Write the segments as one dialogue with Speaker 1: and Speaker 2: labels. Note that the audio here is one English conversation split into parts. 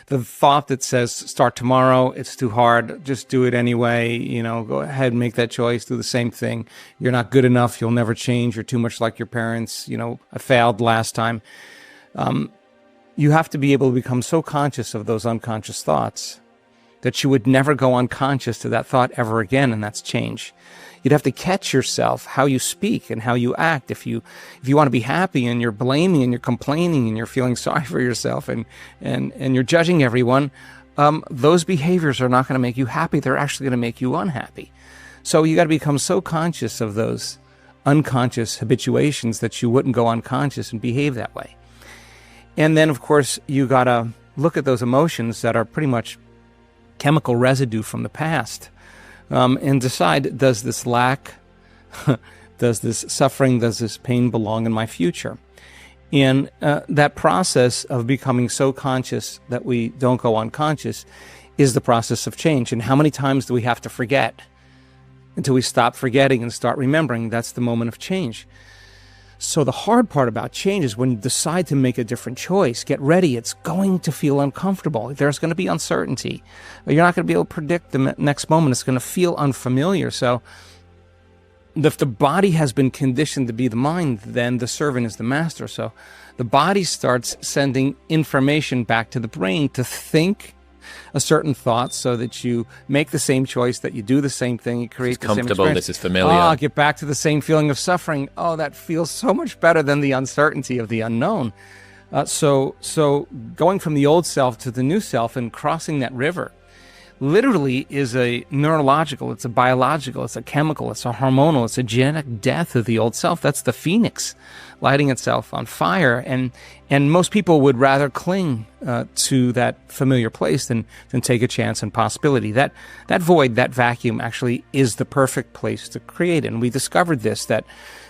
Speaker 1: The thought that says, start tomorrow, it's too hard, just do it anyway, go ahead and make that choice, do the same thing. You're not good enough, you'll never change, you're too much like your parents, I failed last time. You have to be able to become so conscious of those unconscious thoughts that you would never go unconscious to that thought ever again, and that's change. You'd have to catch yourself, how you speak and how you act. If you want to be happy and you're blaming and you're complaining and you're feeling sorry for yourself and you're judging everyone, those behaviors are not going to make you happy. They're actually going to make you unhappy. So you got to become so conscious of those unconscious habituations that you wouldn't go unconscious and behave that way. And then, of course, you got to look at those emotions that are pretty much chemical residue from the past, and decide, does this lack, does this suffering, does this pain belong in my future? And that process of becoming so conscious that we don't go unconscious is the process of change. And how many times do we have to forget until we stop forgetting and start remembering? That's the moment of change. So the hard part about change is when you decide to make a different choice, get ready. It's going to feel uncomfortable. There's going to be uncertainty. You're not going to be able to predict the next moment. It's going to feel unfamiliar. So if the body has been conditioned to be the mind, then the servant is the master. So the body starts sending information back to the brain to think a certain thought so that you make the same choice, that you do the same thing, you create the same experience.
Speaker 2: Comfortable, this is familiar.
Speaker 1: Get back to the same feeling of suffering. That feels so much better than the uncertainty of the unknown. So going from the old self to the new self and crossing that river literally is a neurological, it's a biological, it's a chemical, it's a hormonal, it's a genetic death of the old self. That's the phoenix lighting itself on fire. And most people would rather cling to that familiar place than take a chance and possibility. That void, that vacuum actually is the perfect place to create it. And we discovered this, that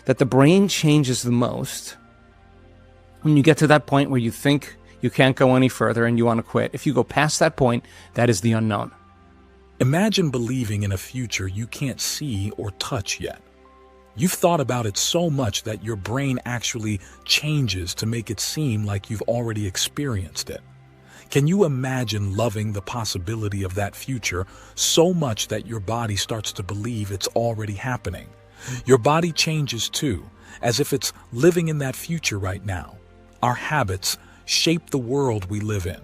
Speaker 1: the brain changes the most when you get to that point where you think you can't go any further and you want to quit. If you go past that point, that is the unknown.
Speaker 3: Imagine believing in a future you can't see or touch yet. You've thought about it so much that your brain actually changes to make it seem like you've already experienced it. Can you imagine loving the possibility of that future so much that your body starts to believe it's already happening? Your body changes too, as if it's living in that future right now. Our habits shape the world we live in.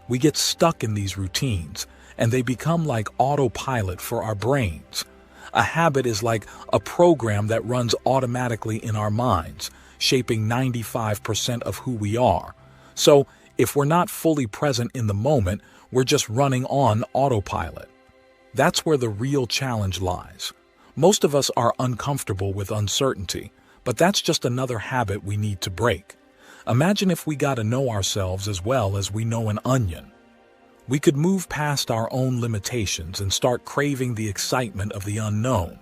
Speaker 3: We get stuck in these routines, and they become like autopilot for our brains. A habit is like a program that runs automatically in our minds, shaping 95% of who we are. So, if we're not fully present in the moment, we're just running on autopilot. That's where the real challenge lies. Most of us are uncomfortable with uncertainty, but that's just another habit we need to break. Imagine if we got to know ourselves as well as we know an onion. We could move past our own limitations and start craving the excitement of the unknown.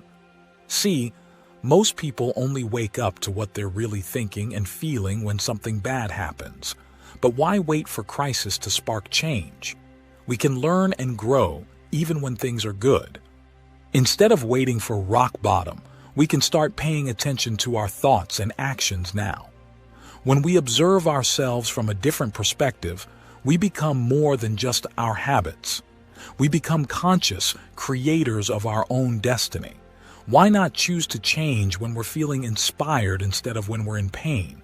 Speaker 3: See, most people only wake up to what they're really thinking and feeling when something bad happens. But why wait for crisis to spark change? We can learn and grow even when things are good. Instead of waiting for rock bottom, we can start paying attention to our thoughts and actions now. When we observe ourselves from a different perspective, we become more than just our habits. We become conscious creators of our own destiny. Why not choose to change when we're feeling inspired instead of when we're in pain?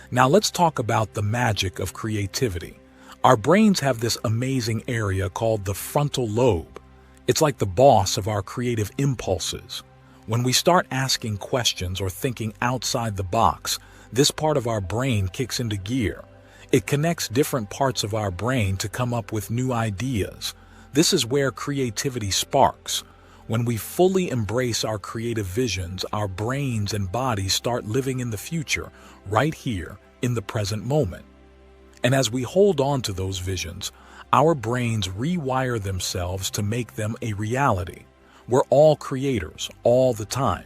Speaker 3: Now let's talk about the magic of creativity. Our brains have this amazing area called the frontal lobe. It's like the boss of our creative impulses. When we start asking questions or thinking outside the box, this part of our brain kicks into gear. It connects different parts of our brain to come up with new ideas. This is where creativity sparks. When we fully embrace our creative visions, our brains and bodies start living in the future, right here, in the present moment. And as we hold on to those visions, our brains rewire themselves to make them a reality. We're all creators, all the time.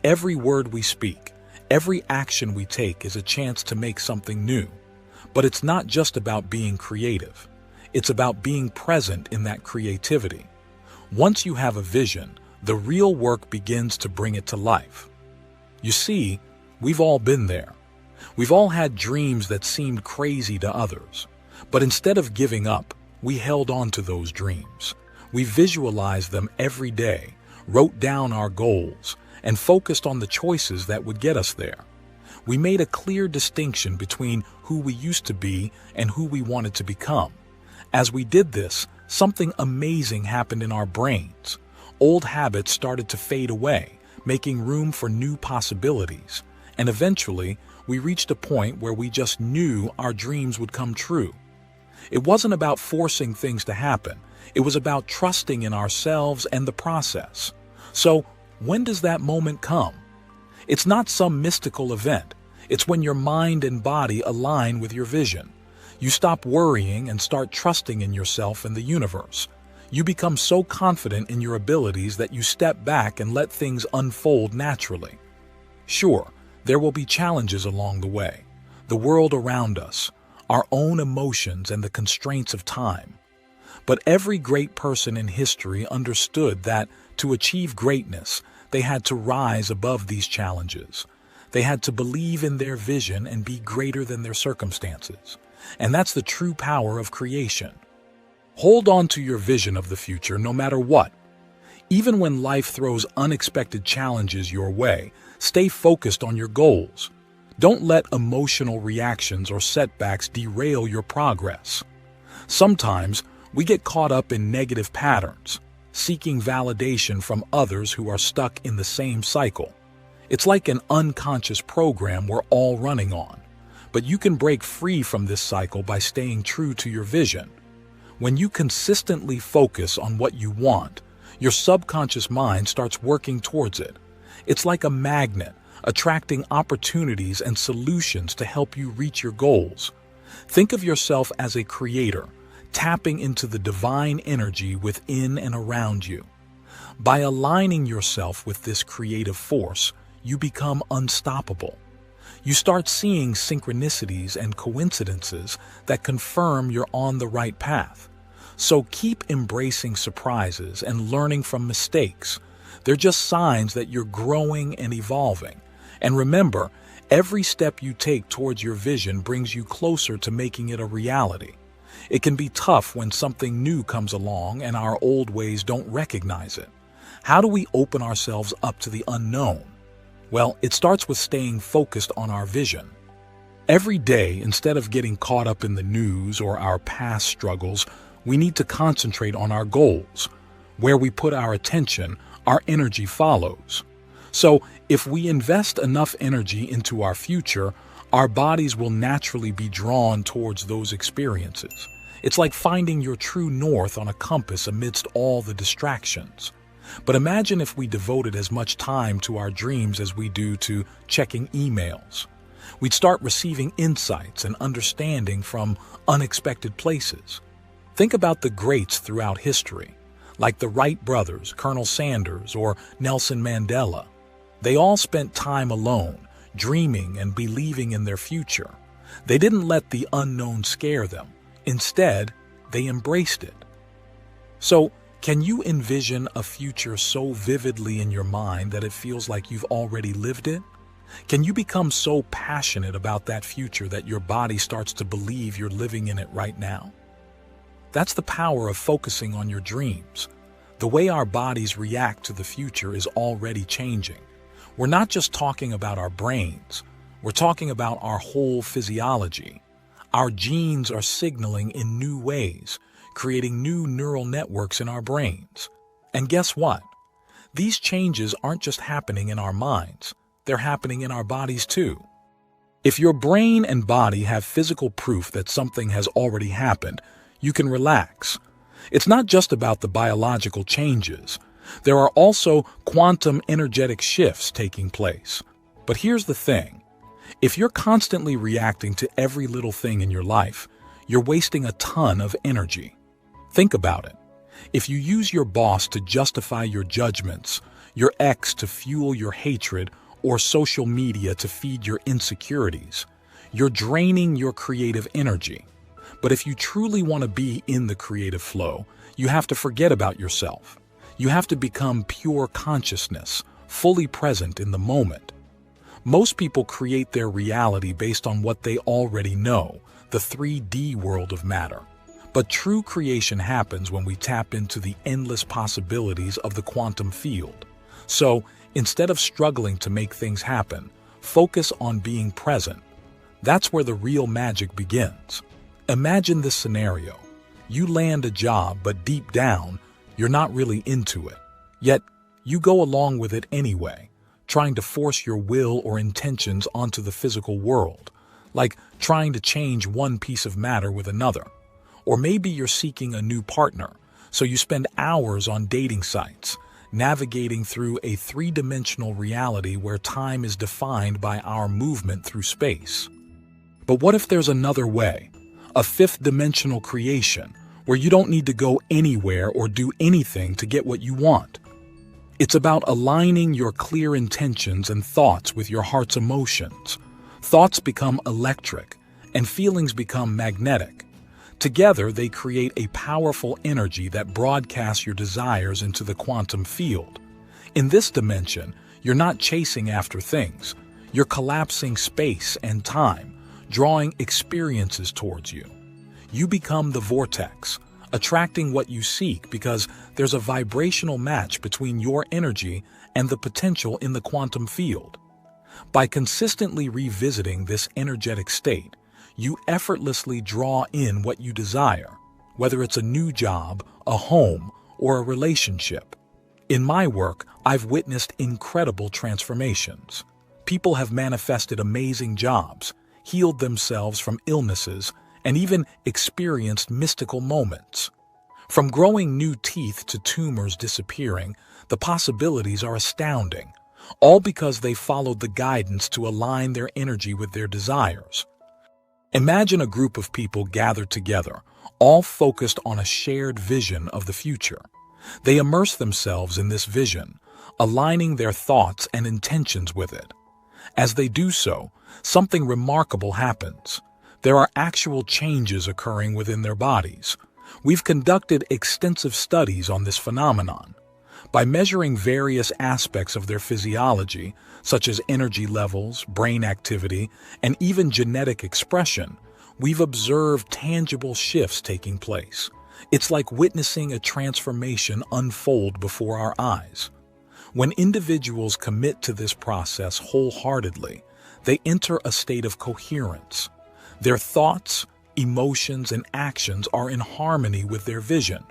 Speaker 3: Every word we speak, every action we take is a chance to make something new. But it's not just about being creative. It's about being present in that creativity. Once you have a vision, the real work begins to bring it to life. You see, we've all been there. We've all had dreams that seemed crazy to others. But instead of giving up, we held on to those dreams. We visualized them every day, wrote down our goals, and focused on the choices that would get us there. We made a clear distinction between who we used to be and who we wanted to become. As we did this, something amazing happened in our brains. Old habits started to fade away, making room for new possibilities. And eventually, we reached a point where we just knew our dreams would come true. It wasn't about forcing things to happen. It was about trusting in ourselves and the process. So, when does that moment come? It's not some mystical event. It's when your mind and body align with your vision. You stop worrying and start trusting in yourself and the universe. You become so confident in your abilities that you step back and let things unfold naturally. Sure, there will be challenges along the way. The world around us, our own emotions, and the constraints of time. But every great person in history understood that to achieve greatness, they had to rise above these challenges. They had to believe in their vision and be greater than their circumstances. And that's the true power of creation. Hold on to your vision of the future no matter what. Even when life throws unexpected challenges your way, stay focused on your goals. Don't let emotional reactions or setbacks derail your progress. Sometimes we get caught up in negative patterns, seeking validation from others who are stuck in the same cycle. It's like an unconscious program we're all running on. But you can break free from this cycle by staying true to your vision. When you consistently focus on what you want, your subconscious mind starts working towards it. It's like a magnet, attracting opportunities and solutions to help you reach your goals. Think of yourself as a creator, tapping into the divine energy within and around you. By aligning yourself with this creative force, you become unstoppable. You start seeing synchronicities and coincidences that confirm you're on the right path. So keep embracing surprises and learning from mistakes. They're just signs that you're growing and evolving. And remember, every step you take towards your vision brings you closer to making it a reality. It can be tough when something new comes along and our old ways don't recognize it. How do we open ourselves up to the unknown? Well, it starts with staying focused on our vision. Every day, instead of getting caught up in the news or our past struggles, we need to concentrate on our goals. Where we put our attention, our energy follows. So, if we invest enough energy into our future, our bodies will naturally be drawn towards those experiences. It's like finding your true north on a compass amidst all the distractions. But imagine if we devoted as much time to our dreams as we do to checking emails. We'd start receiving insights and understanding from unexpected places. Think about the greats throughout history, like the Wright brothers, Colonel Sanders, or Nelson Mandela. They all spent time alone, dreaming and believing in their future. They didn't let the unknown scare them. Instead, they embraced it. So, can you envision a future so vividly in your mind that it feels like you've already lived it? Can you become so passionate about that future that your body starts to believe you're living in it right now? That's the power of focusing on your dreams. The way our bodies react to the future is already changing. We're not just talking about our brains. We're talking about our whole physiology. Our genes are signaling in new ways, creating new neural networks in our brains. And guess what? These changes aren't just happening in our minds. They're happening in our bodies too. If your brain and body have physical proof that something has already happened, you can relax. It's not just about the biological changes. There are also quantum energetic shifts taking place. But here's the thing. If you're constantly reacting to every little thing in your life, you're wasting a ton of energy. Think about it. If you use your boss to justify your judgments, your ex to fuel your hatred, or social media to feed your insecurities, you're draining your creative energy. But if you truly want to be in the creative flow, you have to forget about yourself. You have to become pure consciousness, fully present in the moment. Most people create their reality based on what they already know, the 3D world of matter. But true creation happens when we tap into the endless possibilities of the quantum field. So, instead of struggling to make things happen, focus on being present. That's where the real magic begins. Imagine this scenario. You land a job, but deep down, you're not really into it. Yet, you go along with it anyway, trying to force your will or intentions onto the physical world, like trying to change one piece of matter with another. Or maybe you're seeking a new partner, so you spend hours on dating sites, navigating through a three-dimensional reality where time is defined by our movement through space. But what if there's another way, a fifth-dimensional creation, where you don't need to go anywhere or do anything to get what you want? It's about aligning your clear intentions and thoughts with your heart's emotions. Thoughts become electric, and feelings become magnetic. Together, they create a powerful energy that broadcasts your desires into the quantum field. In this dimension, you're not chasing after things. You're collapsing space and time, drawing experiences towards you. You become the vortex, attracting what you seek because there's a vibrational match between your energy and the potential in the quantum field. By consistently revisiting this energetic state, you effortlessly draw in what you desire, whether it's a new job, a home, or a relationship. In my work, I've witnessed incredible transformations. People have manifested amazing jobs, healed themselves from illnesses, and even experienced mystical moments. From growing new teeth to tumors disappearing, the possibilities are astounding, all because they followed the guidance to align their energy with their desires. Imagine a group of people gathered together, all focused on a shared vision of the future. They immerse themselves in this vision, aligning their thoughts and intentions with it. As they do so, something remarkable happens. There are actual changes occurring within their bodies. We've conducted extensive studies on this phenomenon. By measuring various aspects of their physiology, such as energy levels, brain activity, and even genetic expression, we've observed tangible shifts taking place. It's like witnessing a transformation unfold before our eyes. When individuals commit to this process wholeheartedly, they enter a state of coherence. Their thoughts, emotions, and actions are in harmony with their vision.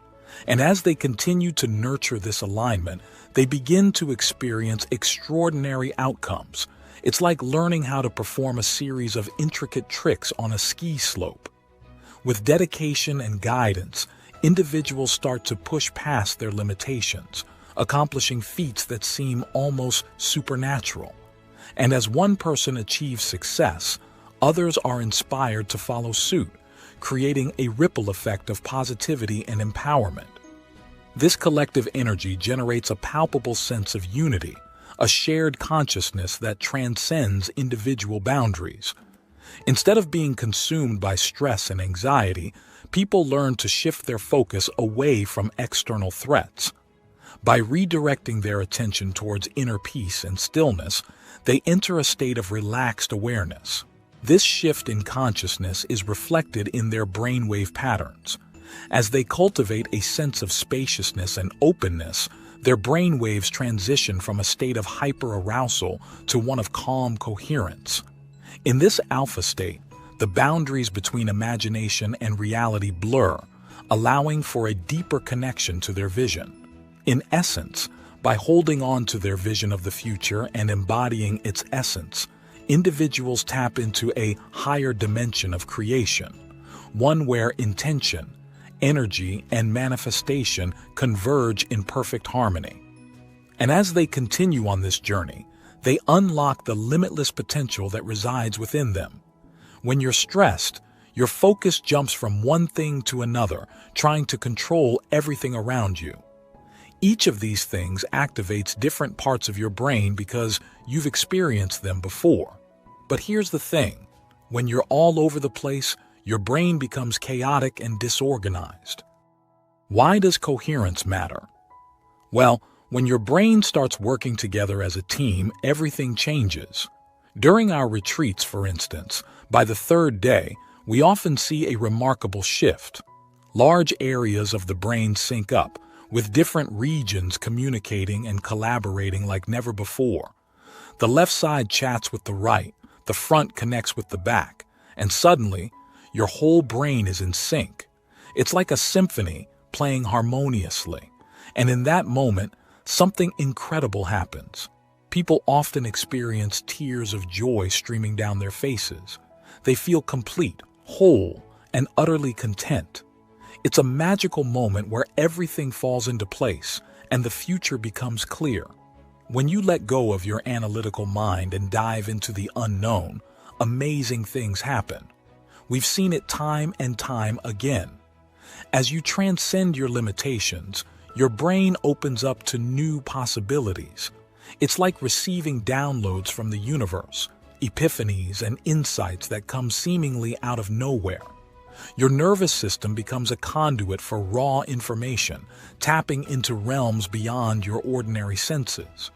Speaker 3: And as they continue to nurture this alignment, they begin to experience extraordinary outcomes. It's like learning how to perform a series of intricate tricks on a ski slope. With dedication and guidance, individuals start to push past their limitations, accomplishing feats that seem almost supernatural. And as one person achieves success, others are inspired to follow suit, creating a ripple effect of positivity and empowerment. This collective energy generates a palpable sense of unity, a shared consciousness that transcends individual boundaries. Instead of being consumed by stress and anxiety, people learn to shift their focus away from external threats. By redirecting their attention towards inner peace and stillness, they enter a state of relaxed awareness. This shift in consciousness is reflected in their brainwave patterns. As they cultivate a sense of spaciousness and openness, their brainwaves transition from a state of hyperarousal to one of calm coherence. In this alpha state, the boundaries between imagination and reality blur, allowing for a deeper connection to their vision. In essence, by holding on to their vision of the future and embodying its essence, individuals tap into a higher dimension of creation, one where intention, energy, and manifestation converge in perfect harmony. And as they continue on this journey, they unlock the limitless potential that resides within them. When you're stressed, your focus jumps from one thing to another, trying to control everything around you. Each of these things activates different parts of your brain because you've experienced them before. But here's the thing. When you're all over the place, your brain becomes chaotic and disorganized. Why does coherence matter? Well, when your brain starts working together as a team, everything changes. During our retreats, for instance, by the third day, we often see a remarkable shift. Large areas of the brain sync up, with different regions communicating and collaborating like never before. The left side chats with the right, the front connects with the back, and suddenly, your whole brain is in sync. It's like a symphony playing harmoniously. And in that moment, something incredible happens. People often experience tears of joy streaming down their faces. They feel complete, whole, and utterly content. It's a magical moment where everything falls into place and the future becomes clear. When you let go of your analytical mind and dive into the unknown, amazing things happen. We've seen it time and time again. As you transcend your limitations, your brain opens up to new possibilities. It's like receiving downloads from the universe, epiphanies and insights that come seemingly out of nowhere. Your nervous system becomes a conduit for raw information, tapping into realms beyond your ordinary senses.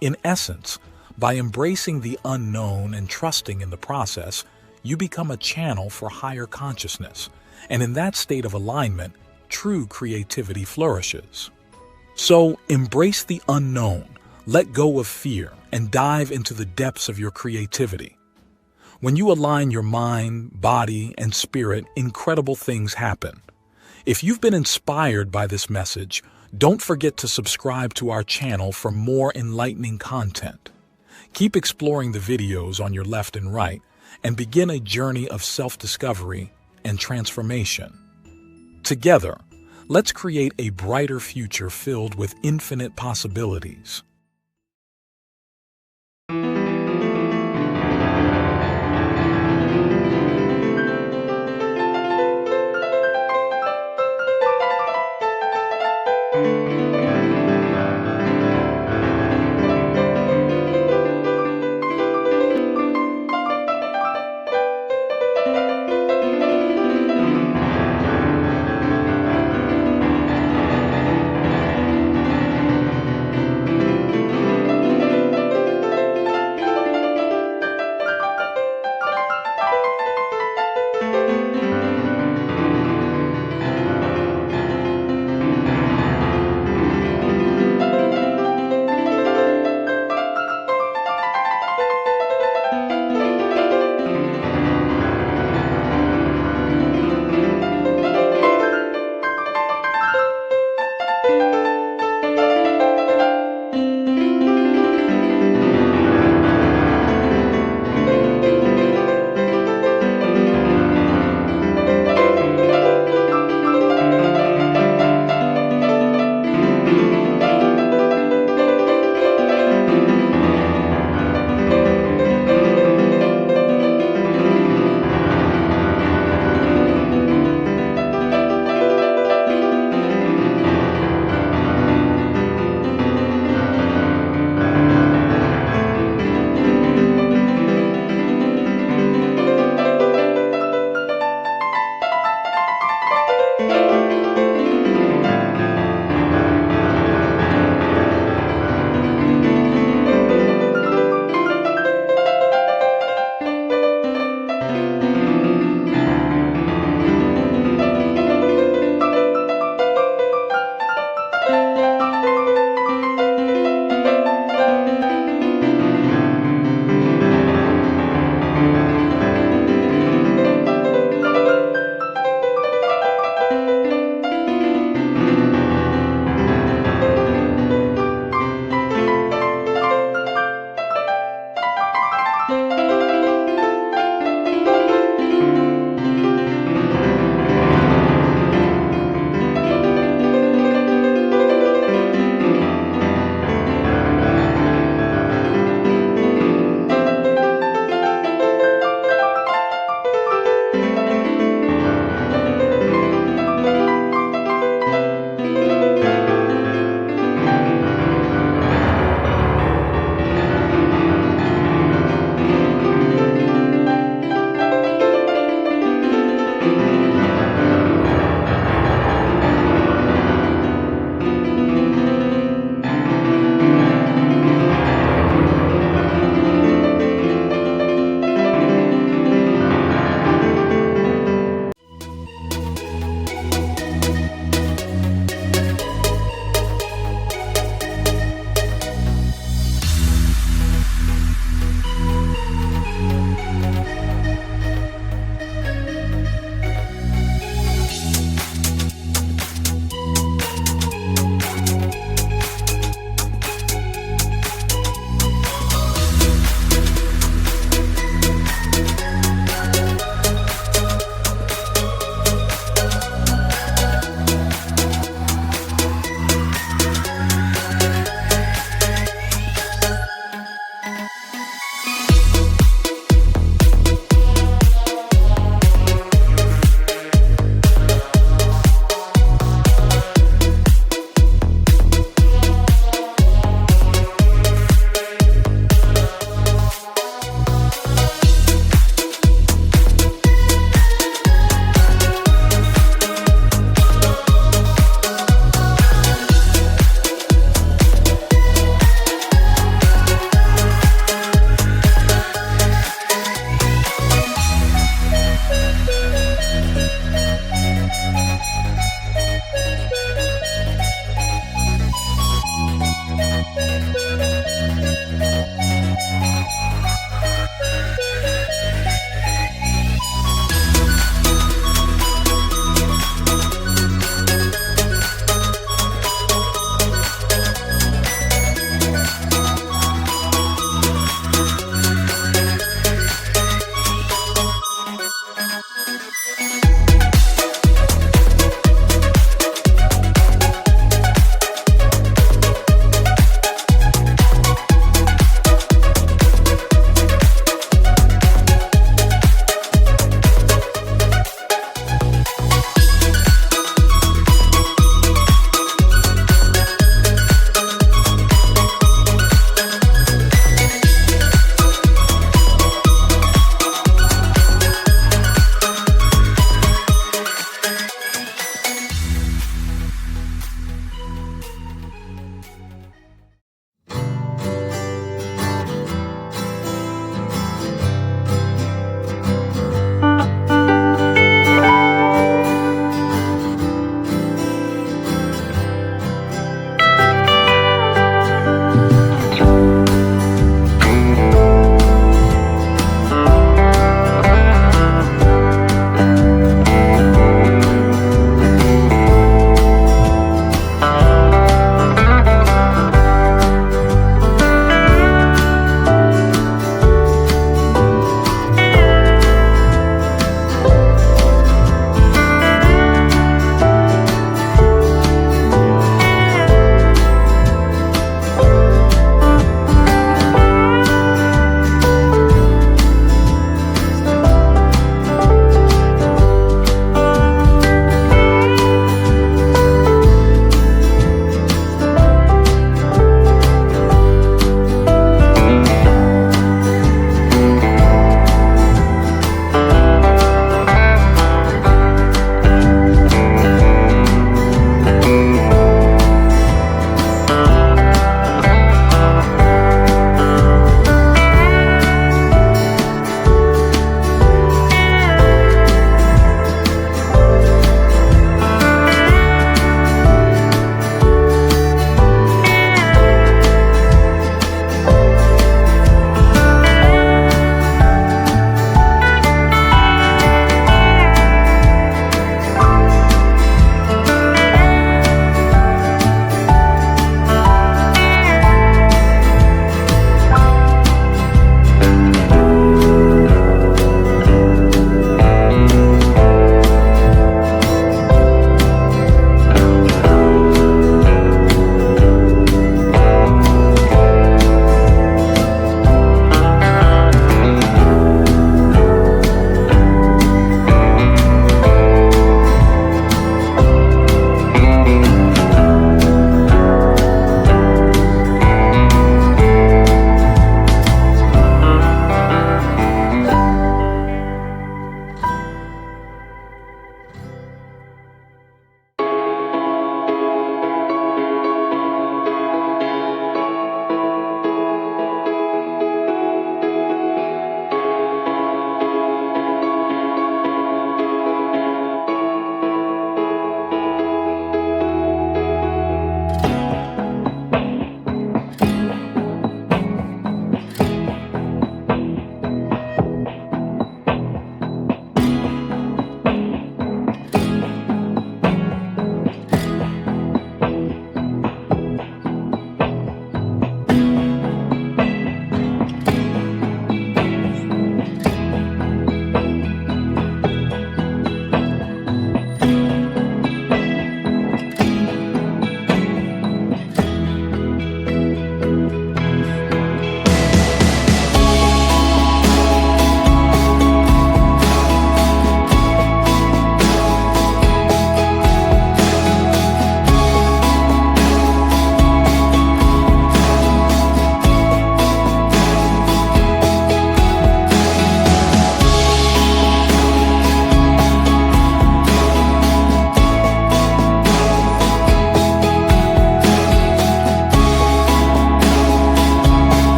Speaker 3: In essence, by embracing the unknown and trusting in the process, you become a channel for higher consciousness, and in that state of alignment, true creativity flourishes. So, embrace the unknown, let go of fear, and dive into the depths of your creativity. When you align your mind, body, and spirit, incredible things happen. If you've been inspired by this message, don't forget to subscribe to our channel for more enlightening content. Keep exploring the videos on your left and right, and begin a journey of self-discovery and transformation. Together, let's create a brighter future filled with infinite possibilities.